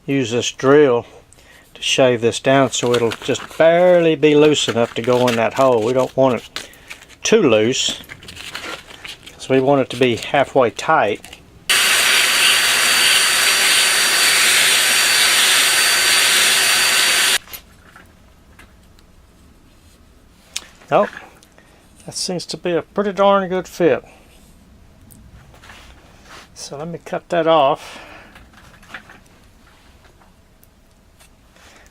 use this drill to shave this down so it'll just barely be loose enough to go in that hole. We don't want it too loose, so we want it to be halfway tight. Oh, that seems to be a pretty darn good fit. So let me cut that off.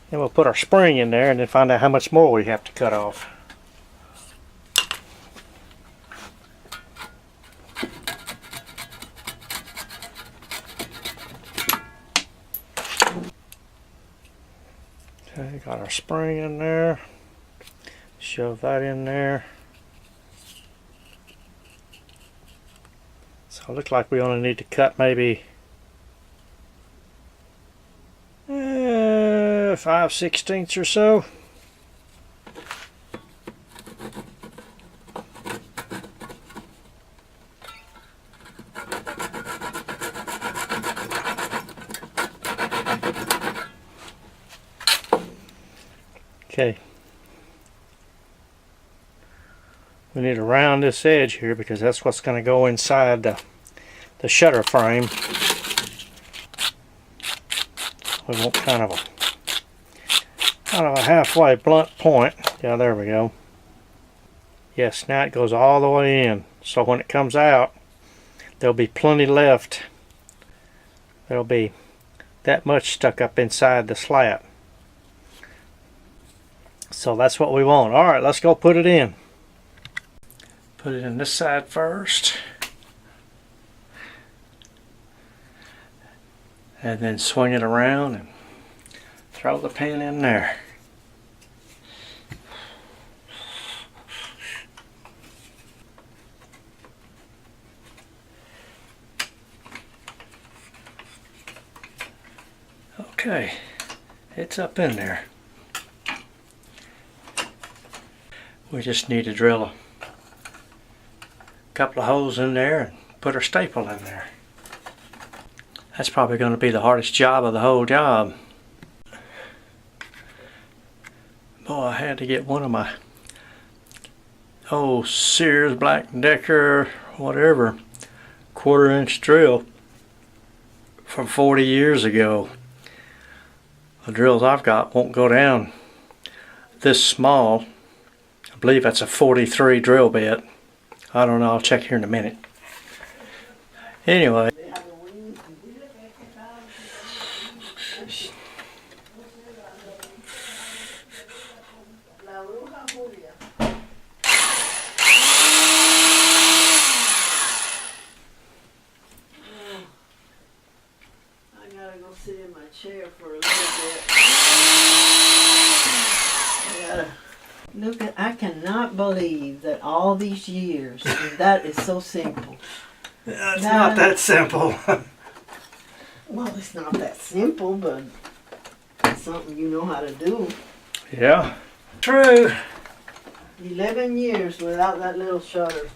Then we'll put our spring in there and then find out how much more we have to cut off. Okay, got our spring in there. Shove that in there. So it looks like we only need to cut maybe 5/16 or so. Okay. We need to round this edge here because that's what's going to go inside the shutter frame. We want kind of a halfway blunt point. Yeah, there we go. Yes, now it goes all the way in. So when it comes out, there'll be plenty left. There'll be that much stuck up inside the slat. So that's what we want. All right, let's go put it in. Put it in this side first. And then swing it around and throw the pin in there. Okay, it's up in there. We just need to drill a couple of holes in there and put our staple in there. That's probably going to be the hardest job of the whole job. Boy, I had to get one of my old Sears Black & Decker, whatever, 1/4-inch drill from 40 years ago. The drills I've got won't go down this small. I believe that's a 43 drill bit. I don't know, I'll check here in a minute. Anyway. I gotta go sit in my chair for a little bit. Look at, I cannot believe that all these years, and that is so simple. It's not that simple. Well, it's not that simple, but it's something you know how to do. Yeah, true. 11 years without that little shutter.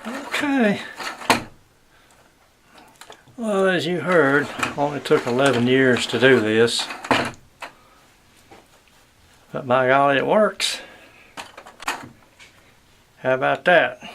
Okay. Well, as you heard, only took 11 years to do this. But by golly, it works. How about that?